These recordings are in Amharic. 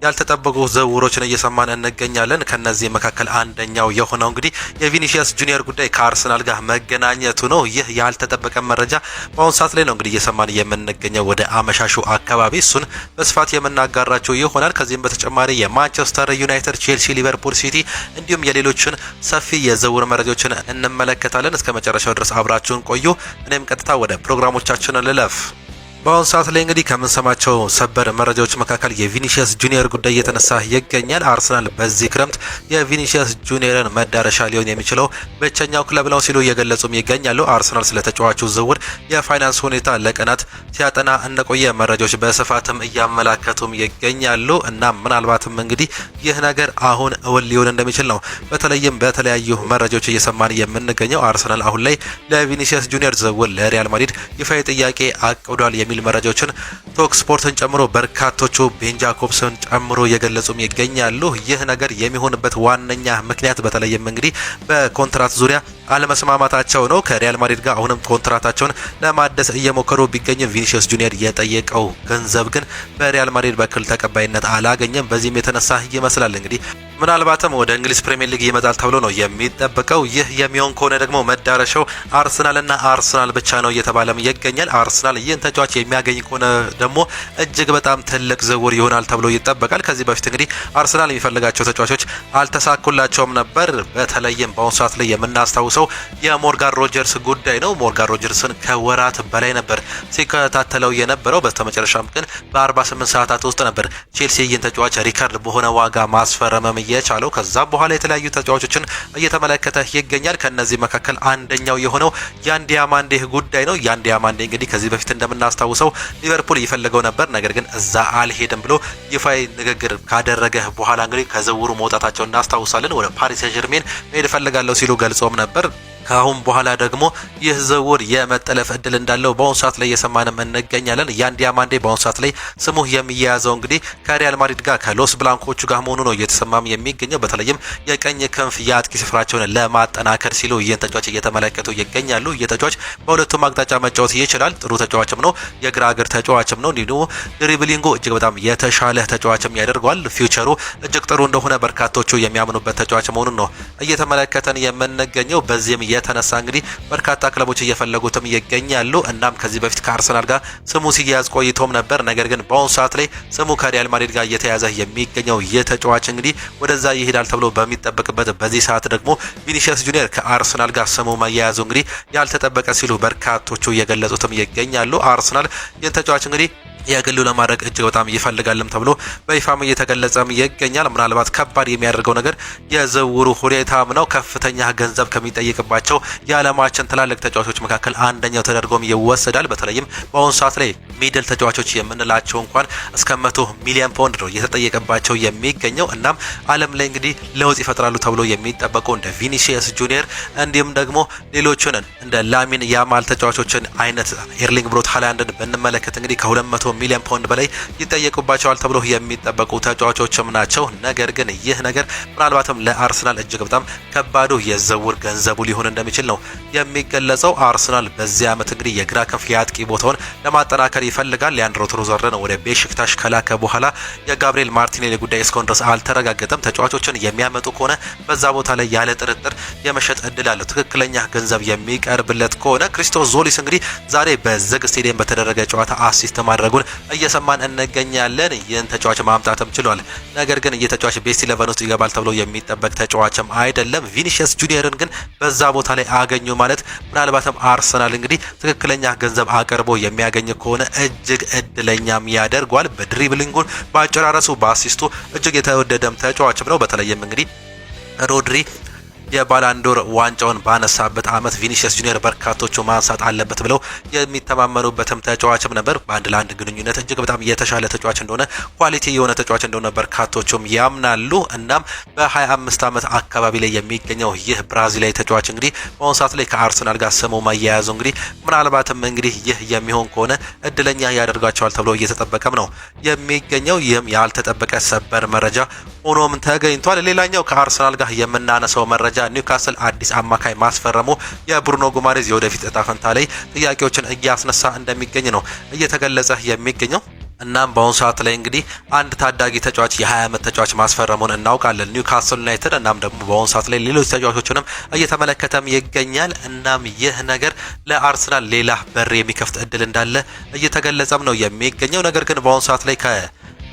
ያልተጠበቁ ዝውውሮችን እየሰማን እንገኛለን። ከነዚህ መካከል አንደኛው የሆነው እንግዲህ የቪኒሲየስ ጁኒየር ጉዳይ ከአርሰናል ጋር መገናኘቱ ነው። ይህ ያልተጠበቀ መረጃ በአሁኑ ሰዓት ላይ ነው እንግዲህ እየሰማን የምንገኘው። ወደ አመሻሹ አካባቢ እሱን በስፋት የምናጋራቸው ይሆናል። ከዚህም በተጨማሪ የማንቸስተር ዩናይትድ፣ ቼልሲ፣ ሊቨርፑል ሲቲ እንዲሁም የሌሎችን ሰፊ የዝውውር መረጃዎችን እንመለከታለን። እስከ መጨረሻው ድረስ አብራችሁን ቆዩ። እኔም ቀጥታ ወደ ፕሮግራሞቻችን ልለፍ። በአሁኑ ሰዓት ላይ እንግዲህ ከምንሰማቸው ሰበር መረጃዎች መካከል የቪኒሲየስ ጁኒየር ጉዳይ እየተነሳ ይገኛል። አርሰናል በዚህ ክረምት የቪኒሲየስ ጁኒየርን መዳረሻ ሊሆን የሚችለው ብቸኛው ክለብ ነው ሲሉ እየገለጹም ይገኛሉ። አርሰናል ስለ ተጫዋቹ ዝውውር የፋይናንስ ሁኔታ ለቀናት ሲያጠና እንደቆየ መረጃዎች በስፋትም እያመላከቱም ይገኛሉ። እና ምናልባትም እንግዲህ ይህ ነገር አሁን እውን ሊሆን እንደሚችል ነው በተለይም በተለያዩ መረጃዎች እየሰማን የምንገኘው። አርሰናል አሁን ላይ ለቪኒሲየስ ጁኒየር ዝውውር ለሪያል ማድሪድ ይፋዊ ጥያቄ አቅዷል የሚል መረጃዎችን ቶክ ስፖርትን ጨምሮ በርካቶቹ ቤን ጃኮብስን ጨምሮ እየገለጹም ይገኛሉ። ይህ ነገር የሚሆንበት ዋነኛ ምክንያት በተለይም እንግዲህ በኮንትራት ዙሪያ አለመስማማታቸው ነው። ከሪያል ማድሪድ ጋር አሁንም ኮንትራታቸውን ለማደስ እየሞከሩ ቢገኝም ቪኒሲየስ ጁኒየር የጠየቀው ገንዘብ ግን በሪያል ማድሪድ በኩል ተቀባይነት አላገኘም። በዚህም የተነሳ ይመስላል እንግዲህ ምናልባትም ወደ እንግሊዝ ፕሪሚየር ሊግ ይመጣል ተብሎ ነው የሚጠበቀው። ይህ የሚሆን ከሆነ ደግሞ መዳረሻው አርሰናልና አርሰናል ብቻ ነው እየተባለም ይገኛል። አርሰናል ይህን ተጫዋች የሚያገኝ ከሆነ ደግሞ እጅግ በጣም ትልቅ ዝውውር ይሆናል ተብሎ ይጠበቃል። ከዚህ በፊት እንግዲህ አርሰናል የሚፈልጋቸው ተጫዋቾች አልተሳኩላቸውም ነበር። በተለይም በአሁኑ ሰዓት ላይ የምናስታውሰው የሞርጋን ሮጀርስ ጉዳይ ነው። ሞርጋን ሮጀርስን ከወራት በላይ ነበር ሲከታተለው የነበረው። በስተመጨረሻም ግን በ48 ሰዓታት ውስጥ ነበር ቼልሲ ይህን ተጫዋች ሪካርድ በሆነ ዋጋ ማስፈረም የቻለው። ከዛም በኋላ የተለያዩ ተጫዋቾችን እየተመለከተ ይገኛል። ከነዚህ መካከል አንደኛው የሆነው ያን ዲያማንዴ ጉዳይ ነው። ያን ዲያማንዴ እንግዲህ ከዚህ በፊት እንደምናስታውሰው ሊቨርፑል ይፈልገው ነበር፣ ነገር ግን እዛ አልሄድም ብሎ ይፋዊ ንግግር ካደረገ በኋላ እንግዲህ ከዝውውሩ መውጣታቸው እናስታውሳለን። ወደ ፓሪስ ሰን ዠርሜን መሄድ እፈልጋለሁ ሲሉ ገልጾም ነበር። ካሁን በኋላ ደግሞ ይህ ዝውውር የመጠለፍ እድል እንዳለው በአሁኑ ሰዓት ላይ እየሰማንም እንገኛለን። ያን ዲያማንዴ በአሁኑ ሰዓት ላይ ስሙ የሚያያዘው እንግዲህ ከሪያል ማድሪድ ጋር ከሎስ ብላንኮቹ ጋር መሆኑ ነው እየተሰማም የሚገኘው። በተለይም የቀኝ ክንፍ የአጥቂ ስፍራቸውን ለማጠናከር ሲሉ ይህን ተጫዋች እየተመለከቱ ይገኛሉ። ይህ ተጫዋች በሁለቱም አቅጣጫ መጫወት ይችላል። ጥሩ ተጫዋችም ነው። የግራ እግር ተጫዋችም ነው። እንዲሁ ድሪብሊንጉ እጅግ በጣም የተሻለ ተጫዋችም ያደርገዋል። ፊውቸሩ እጅግ ጥሩ እንደሆነ በርካቶቹ የሚያምኑበት ተጫዋች መሆኑን ነው እየተመለከተን የምንገኘው። በዚህም የተነሳ እንግዲህ በርካታ ክለቦች እየፈለጉትም ይገኛሉ። እናም ከዚህ በፊት ከአርሰናል ጋር ስሙ ሲያያዝ ቆይቶም ነበር። ነገር ግን በአሁኑ ሰዓት ላይ ስሙ ከሪያል ማድሪድ ጋር እየተያዘ የሚገኘው የተጫዋች እንግዲህ ወደዛ ይሄዳል ተብሎ በሚጠበቅበት በዚህ ሰዓት ደግሞ ቪኒሲየስ ጁኒየር ከአርሰናል ጋር ስሙ መያያዙ እንግዲህ ያልተጠበቀ ሲሉ በርካቶቹ እየገለጹትም ይገኛሉ። አርሰናል ይህን ተጫዋች እንግዲህ የግሉ ለማድረግ እጅግ በጣም ይፈልጋልም ተብሎ በይፋም እየተገለጸም ይገኛል። ምናልባት ከባድ የሚያደርገው ነገር የዝውውሩ ሁኔታም ነው። ከፍተኛ ገንዘብ ከሚጠይቅባቸው የዓለማችን ትላልቅ ተጫዋቾች መካከል አንደኛው ተደርጎም ይወሰዳል። በተለይም በአሁኑ ሰዓት ላይ ሚድል ተጫዋቾች የምንላቸው እንኳን እስከ 100 ሚሊዮን ፓውንድ ነው እየተጠየቀባቸው የሚገኘው። እናም ዓለም ላይ እንግዲህ ለውጥ ይፈጥራሉ ተብሎ የሚጠበቁ እንደ ቪኒሲየስ ጁኒየር እንዲሁም ደግሞ ሌሎችን እንደ ላሚን ያማል ተጫዋቾችን አይነት ኤርሊንግ ብሮት ሃላንድን ብንመለከት እንግዲህ ከ200 ሚሊዮን ፓውንድ በላይ ይጠየቁባቸዋል ተብሎ የሚጠበቁ ተጫዋቾችም ናቸው። ነገር ግን ይህ ነገር ምናልባትም ለአርሰናል እጅግ በጣም ከባዱ የዝውውር ገንዘቡ ሊሆን እንደሚችል ነው የሚገለጸው። አርሰናል በዚህ ዓመት እንግዲህ የግራ ክንፍ የአጥቂ ቦታውን ለማጠናከር ይፈልጋል። ሊያንድሮ ትሮዛርደን ወደ ቤሽክታሽ ከላከ በኋላ የጋብሪኤል ማርቲኔሊ ጉዳይ እስካሁን ድረስ አልተረጋገጠም። ተጫዋቾችን የሚያመጡ ከሆነ በዛ ቦታ ላይ ያለ ጥርጥር የመሸጥ እድል አለው። ትክክለኛ ገንዘብ የሚቀርብለት ከሆነ ክሪስቶስ ዞሊስ እንግዲህ ዛሬ በዝግ ስቴዲየም በተደረገ ጨዋታ አሲስት ማድረጉን እየሰማን እንገኛለን። ይህን ተጫዋች ማምጣትም ችሏል። ነገር ግን የተጫዋች ቤስት 11 ውስጥ ይገባል ተብሎ የሚጠበቅ ተጫዋችም አይደለም። ቪኒሲየስ ጁኒየርን ግን በዛ ቦታ ላይ አገኙ ማለት ምናልባትም አርሰናል እንግዲህ ትክክለኛ ገንዘብ አቅርቦ የሚያገኝ ከሆነ እጅግ እድለኛም ያደርጓል። በድሪብሊንጉን፣ በአጨራረሱ፣ በአሲስቱ እጅግ የተወደደም ተጫዋችም ነው። በተለይም እንግዲህ ሮድሪ የባላንዶር ዋንጫውን ባነሳበት አመት ቪኒሲየስ ጁኒየር በርካቶቹ ማንሳት አለበት ብለው የሚተማመኑበትም ተጫዋችም ነበር። በአንድ ለአንድ ግንኙነት እጅግ በጣም የተሻለ ተጫዋች እንደሆነ፣ ኳሊቲ የሆነ ተጫዋች እንደሆነ በርካቶቹም ያምናሉ። እናም በ25 አመት አካባቢ ላይ የሚገኘው ይህ ብራዚላዊ ተጫዋች እንግዲህ በአሁኑ ሰዓት ላይ ከአርሰናል ጋር ስሙ መያያዙ እንግዲህ ምናልባትም እንግዲህ ይህ የሚሆን ከሆነ እድለኛ ያደርጋቸዋል ተብሎ እየተጠበቀም ነው የሚገኘው። ይህም ያልተጠበቀ ሰበር መረጃ ሆኖም ተገኝቷል። ሌላኛው ከአርሰናል ጋር የምናነሳው መረጃ ኒውካስል አዲስ አማካይ ማስፈረሙ የብሩኖ ጉማሬዝ የወደፊት እጣ ፈንታ ላይ ጥያቄዎችን እያስነሳ እንደሚገኝ ነው እየተገለጸ የሚገኘው። እናም በአሁኑ ሰዓት ላይ እንግዲህ አንድ ታዳጊ ተጫዋች የ20 ዓመት ተጫዋች ማስፈረሙን እናውቃለን ኒውካስል ዩናይትድ። እናም ደግሞ በአሁኑ ሰዓት ላይ ሌሎች ተጫዋቾችንም እየተመለከተም ይገኛል። እናም ይህ ነገር ለአርሰናል ሌላ በር የሚከፍት እድል እንዳለ እየተገለጸም ነው የሚገኘው። ነገር ግን በአሁኑ ሰዓት ላይ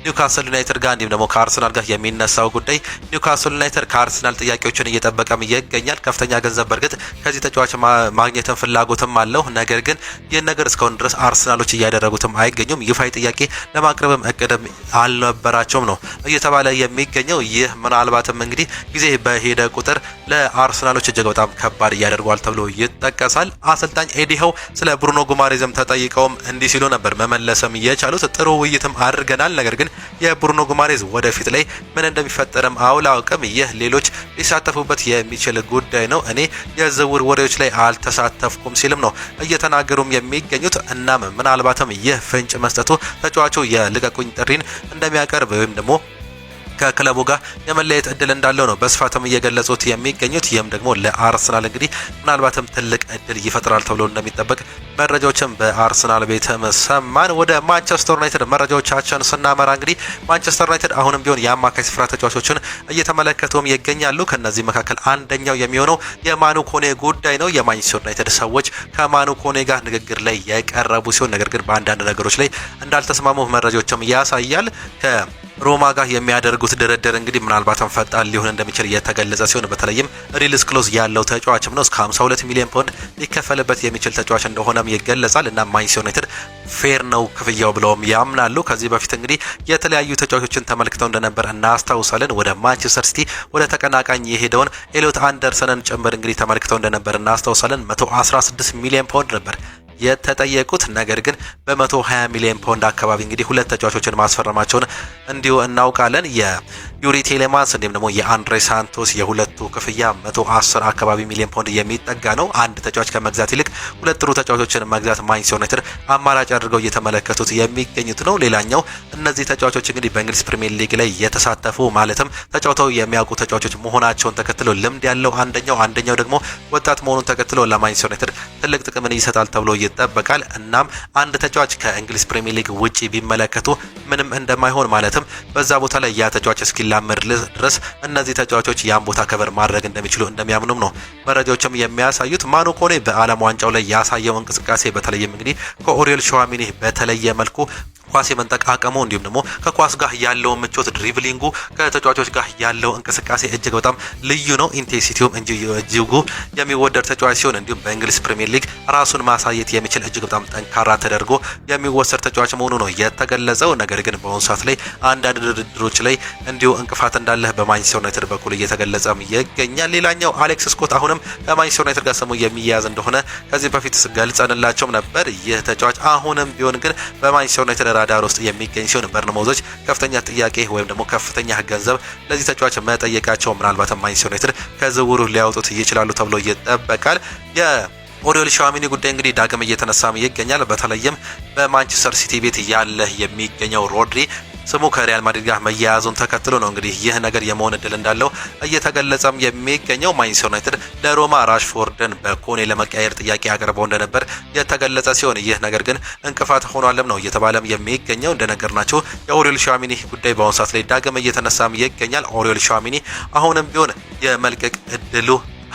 ኒውካስል ዩናይትድ ጋር እንዲሁም ደግሞ ከአርሰናል ጋር የሚነሳው ጉዳይ ኒውካስል ዩናይትድ ከአርሰናል ጥያቄዎችን እየጠበቀም ይገኛል። ከፍተኛ ገንዘብ በርግጥ ከዚህ ተጫዋች ማግኘትን ፍላጎትም አለው። ነገር ግን ይህን ነገር እስካሁን ድረስ አርሰናሎች እያደረጉትም አይገኙም። ይፋዊ ጥያቄ ለማቅረብም እቅድም አልነበራቸውም ነው እየተባለ የሚገኘው። ይህ ምናልባትም እንግዲህ ጊዜ በሄደ ቁጥር ለአርሰናሎች እጅግ በጣም ከባድ እያደርገዋል ተብሎ ይጠቀሳል። አሰልጣኝ ኤዲ ሃው ስለ ብሩኖ ጉማሬዝም ተጠይቀውም እንዲህ ሲሉ ነበር መመለስም የቻሉት። ጥሩ ውይይትም አድርገናል፣ ነገር ግን የብሩኖ ጉማሬዝ ወደፊት ላይ ምን እንደሚፈጠርም አላውቅም። ይህ ሌሎች ሊሳተፉበት የሚችል ጉዳይ ነው። እኔ የዝውውር ወሬዎች ላይ አልተሳተፍኩም ሲልም ነው እየተናገሩም የሚገኙት። እናም ምናልባትም ይህ ፍንጭ መስጠቱ ተጫዋቹ የልቀቁኝ ጥሪን እንደሚያቀርብ ወይም ደግሞ ከክለቡ ጋር የመለየት እድል እንዳለው ነው በስፋትም እየገለጹት የሚገኙት። ይህም ደግሞ ለአርሰናል እንግዲህ ምናልባትም ትልቅ እድል ይፈጥራል ተብሎ እንደሚጠበቅ መረጃዎችም በአርሰናል ቤት ሰማን። ወደ ማንቸስተር ዩናይትድ መረጃዎቻችን ስናመራ እንግዲህ ማንቸስተር ዩናይትድ አሁንም ቢሆን የአማካይ ስፍራ ተጫዋቾችን እየተመለከቱም ይገኛሉ። ከነዚህ መካከል አንደኛው የሚሆነው የማኑ ኮኔ ጉዳይ ነው። የማንቸስተር ዩናይትድ ሰዎች ከማኑ ኮኔ ጋር ንግግር ላይ የቀረቡ ሲሆን ነገር ግን በአንዳንድ ነገሮች ላይ እንዳልተስማሙ መረጃዎችም ያሳያል። ሮማ ጋር የሚያደርጉት ድርድር እንግዲህ ምናልባትም ፈጣን ሊሆን እንደሚችል እየተገለጸ ሲሆን በተለይም ሪሊዝ ክሎዝ ያለው ተጫዋችም ነው። እስከ 52 ሚሊዮን ፓውንድ ሊከፈልበት የሚችል ተጫዋች እንደሆነም ይገለጻል። እና ማንቸስተር ዩናይትድ ፌር ነው ክፍያው ብለውም ያምናሉ። ከዚህ በፊት እንግዲህ የተለያዩ ተጫዋቾችን ተመልክተው እንደነበር እናስታውሳለን። ወደ ማንቸስተር ሲቲ ወደ ተቀናቃኝ የሄደውን ኤሊዮት አንደርሰንን ጭምር እንግዲህ ተመልክተው እንደነበር እናስታውሳለን። 116 ሚሊዮን ፓውንድ ነበር የተጠየቁት። ነገር ግን በ120 ሚሊዮን ፓውንድ አካባቢ እንግዲህ ሁለት ተጫዋቾችን ማስፈረማቸውን እንዲሁ እናውቃለን። የዩሪ ቴሌማንስ እንዲሁም ደግሞ የአንድሬ ሳንቶስ የሁለቱ ክፍያ 110 አካባቢ ሚሊዮን ፓውንድ የሚጠጋ ነው። አንድ ተጫዋች ከመግዛት ይልቅ ሁለት ጥሩ ተጫዋቾችን መግዛት ማንቸስተር ዩናይትድ አማራጭ አድርገው እየተመለከቱት የሚገኙት ነው። ሌላኛው እነዚህ ተጫዋቾች እንግዲህ በእንግሊዝ ፕሪሚየር ሊግ ላይ የተሳተፉ ማለትም ተጫውተው የሚያውቁ ተጫዋቾች መሆናቸውን ተከትሎ ልምድ ያለው አንደኛው ደግሞ ወጣት መሆኑን ተከትሎ ለማንቸስተር ዩናይትድ ትልቅ ጥቅምን ይሰጣል ተብሎ ይጠበቃል። እናም አንድ ተጫዋች ከእንግሊዝ ፕሪሚየር ሊግ ውጪ ቢመለከቱ ምንም እንደማይሆን ማለትም በዛ ቦታ ላይ ያ ተጫዋች እስኪላመድ ድረስ እነዚህ ተጫዋቾች ያን ቦታ ከበር ማድረግ እንደሚችሉ እንደሚያምኑም ነው መረጃዎችም የሚያሳዩት። ማኑ ኮኔ በዓለም ዋንጫው ላይ ያሳየው እንቅስቃሴ በተለይም እንግዲህ ከኦሪዮል ሸዋሚኒ በተለየ መልኩ ኳስ የመንጠቅ አቅሙ እንዲሁም ደግሞ ከኳስ ጋር ያለው ምቾት ድሪብሊንጉ ከተጫዋቾች ጋር ያለው እንቅስቃሴ እጅግ በጣም ልዩ ነው። ኢንቴንሲቲውም እጅጉ የሚወደድ ተጫዋች ሲሆን እንዲሁም በእንግሊዝ ፕሪሚየር ሊግ ራሱን ማሳየት የሚችል እጅግ በጣም ጠንካራ ተደርጎ የሚወሰድ ተጫዋች መሆኑ ነው የተገለጸው። ነገር ግን በአሁኑ ሰዓት ላይ አንዳንድ ድርድሮች ላይ እንዲሁ እንቅፋት እንዳለ በማንቸስተር ዩናይትድ በኩል እየተገለጸም ይገኛል። ሌላኛው አሌክስ ስኮት አሁንም ከማንቸስተር ዩናይትድ ጋር ስሙ የሚያያዝ እንደሆነ ከዚህ በፊት ገልጸንላቸውም ነበር። ይህ ተጫዋች አሁንም ቢሆን ግን በማንቸስተር ዩናይትድ ራዳር ውስጥ የሚገኝ ሲሆን በርንማውዞች ከፍተኛ ጥያቄ ወይም ደግሞ ከፍተኛ ገንዘብ ለዚህ ተጫዋች መጠየቃቸው ምናልባት ማንቸስተር ዩናይትድ ከዝውውሩ ሊያወጡት ይችላሉ ተብሎ ይጠበቃል። የኦሪዮል ሸዋሚኒ ጉዳይ እንግዲህ ዳግም እየተነሳም ይገኛል። በተለይም በማንቸስተር ሲቲ ቤት ያለ የሚገኘው ሮድሪ ስሙ ከሪያል ማድሪድ ጋር መያያዙን ተከትሎ ነው እንግዲህ ይህ ነገር የመሆን እድል እንዳለው እየተገለጸም የሚገኘው። ማንቸስተር ዩናይትድ ለሮማ ራሽፎርድን በኮኔ ለመቀያየር ጥያቄ አቅርበው እንደነበር የተገለጸ ሲሆን ይህ ነገር ግን እንቅፋት ሆኗልም ነው እየተባለም የሚገኘው። እንደነገርናቸው የኦሪዮል ሸዋሚኒ ጉዳይ በአሁኑ ሰዓት ላይ ዳግም እየተነሳም ይገኛል። ኦሪዮል ሸዋሚኒ አሁንም ቢሆን የመልቀቅ እድሉ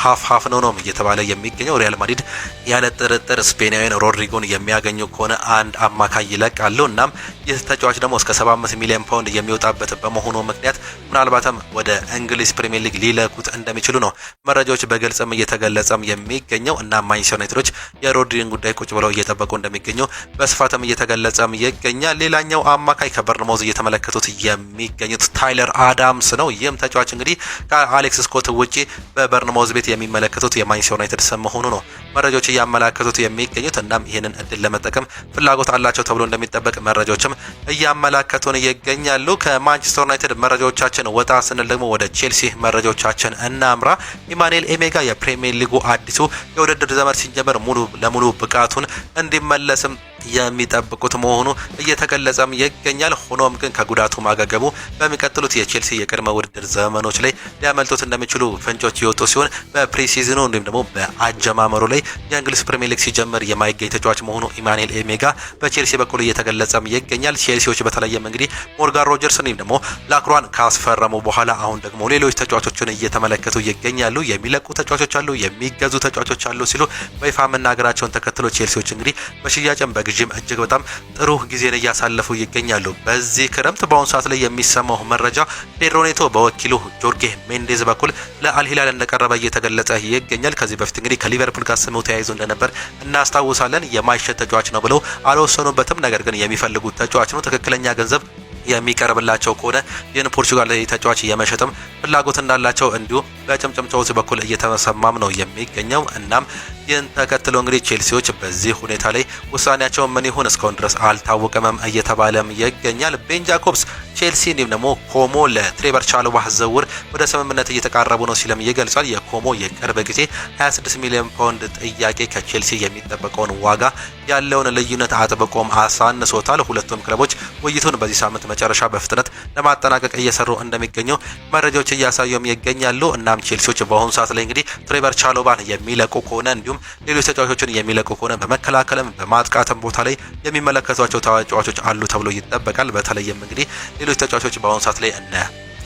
ሀፍ ነው እየተባለ የሚገኘው። ሪያል ማድሪድ ያለ ጥርጥር ስፔናዊን ሮድሪጎን የሚያገኙ ከሆነ አንድ አማካይ ይለቃሉ። እናም ይህ ተጫዋች ደግሞ እስከ 75 ሚሊዮን ፓውንድ የሚወጣበት በመሆኑ ምክንያት ምናልባትም ወደ እንግሊዝ ፕሪሚየር ሊግ ሊለኩት እንደሚችሉ ነው መረጃዎች በግልጽም እየተገለጸም የሚገኘው። እና ማንቸስተር ዩናይትዶች የሮድሪን ጉዳይ ቁጭ ብለው እየጠበቁ እንደሚገኙ በስፋትም እየተገለጸም ይገኛል። ሌላኛው አማካይ ከበርንማውዝ እየተመለከቱት የሚገኙት ታይለር አዳምስ ነው። ይህም ተጫዋች እንግዲህ ከአሌክስ ስኮት ውጪ በበርንማውዝ ቤት የሚመለከቱት የማንቸስተር ዩናይትድ ስም መሆኑ ነው መረጃዎች እያመላከቱት የሚገኙት። እናም ይህንን እድል ለመጠቀም ፍላጎት አላቸው ተብሎ እንደሚጠበቅ መረጃዎችም እያመላከቱን ይገኛሉ። ከማንቸስተር ዩናይትድ መረጃዎቻችን ወጣ ስንል ደግሞ ወደ ቼልሲ መረጃዎቻችን እናምራ። ኢማኑኤል ኤሜጋ የፕሪሚየር ሊጉ አዲሱ የውድድር ዘመን ሲጀመር ሙሉ ለሙሉ ብቃቱን እንዲመለስም የሚጠብቁት መሆኑ እየተገለጸም ይገኛል። ሆኖም ግን ከጉዳቱ ማገገሙ በሚቀጥሉት የቼልሲ የቅድመ ውድድር ዘመኖች ላይ ሊያመልጡት እንደሚችሉ ፍንጮች የወጡ ሲሆን በፕሪሲዝኑ እንዲሁም ደግሞ በአጀማመሩ ላይ የእንግሊዝ ፕሪሚየር ሊግ ሲጀምር የማይገኝ ተጫዋች መሆኑ ኢማኑኤል ኤሜጋ በቼልሲ በኩል እየተገለጸም ይገኛል። ቼልሲዎች በተለይም እንግዲህ ሞርጋን ሮጀርስ እንዲሁም ደግሞ ላክሯን ካስፈረሙ በኋላ አሁን ደግሞ ሌሎች ተጫዋቾችን እየተመለከቱ ይገኛሉ። የሚለቁ ተጫዋቾች አሉ፣ የሚገዙ ተጫዋቾች አሉ ሲሉ በይፋ መናገራቸውን ተከትሎ ቼልሲዎች እንግዲህ በሽያጭም በግዥም እጅግ በጣም ጥሩ ጊዜን እያሳለፉ ይገኛሉ። በዚህ ክረምት በአሁኑ ሰዓት ላይ የሚሰማው መረጃ ፔድሮ ኔቶ በወኪሉ ጆርጌ ሜንዴዝ በኩል ለአልሂላል እንደቀረበ እየተገለጸ ይገኛል። ከዚህ በፊት እንግዲህ ከሊቨርፑል ጋር ስሙ ተያይዞ እንደነበር እናስታውሳለን። የማይሸጥ ተጫዋች ነው ብለው አልወሰኑበትም። ነገር ግን የሚፈልጉት ተጫዋች ነው። ትክክለኛ ገንዘብ የሚቀርብላቸው ከሆነ ይህን ፖርቹጋል ተጫዋች የመሸጥም ፍላጎት እንዳላቸው እንዲሁ በጭምጭምታዎች በኩል እየተሰማም ነው የሚገኘው። እናም ይህን ተከትሎ እንግዲህ ቼልሲዎች በዚህ ሁኔታ ላይ ውሳኔያቸው ምን ይሁን እስካሁን ድረስ አልታወቀም እየተባለም ይገኛል። ቤን ጃኮብስ ቼልሲ እንዲሁም ደግሞ ኮሞ ለትሬቨር ቻሎባ ዝውውር ወደ ስምምነት እየተቃረቡ ነው ሲልም ይገልጻል። የኮሞ የቅርብ ጊዜ 26 ሚሊዮን ፓውንድ ጥያቄ ከቼልሲ የሚጠበቀውን ዋጋ ያለውን ልዩነት አጥብቆም አሳንሶታል። ሁለቱም ክለቦች ውይይቱን በዚህ ሳምንት መጨረሻ በፍጥነት ለማጠናቀቅ እየሰሩ እንደሚገኙ መረጃዎች እያሳዩም ይገኛሉ። እናም ቼልሲዎች በአሁኑ ሰዓት ላይ እንግዲህ ትሬቨር ቻሎባን የሚለቁ ከሆነ እንዲሁም ሌሎች ተጫዋቾችን የሚለቁ ከሆነ በመከላከልም በማጥቃትም ቦታ ላይ የሚመለከቷቸው ተጫዋቾች አሉ ተብሎ ይጠበቃል። በተለይም እንግዲህ ሌሎች ተጫዋቾች በአሁኑ ሰዓት ላይ እነ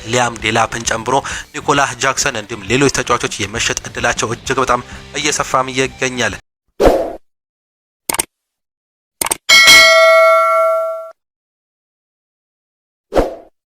ሊያም ዴላፕን ጨምሮ ኒኮላስ ጃክሰን እንዲሁም ሌሎች ተጫዋቾች የመሸጥ እድላቸው እጅግ በጣም እየሰፋም ይገኛል።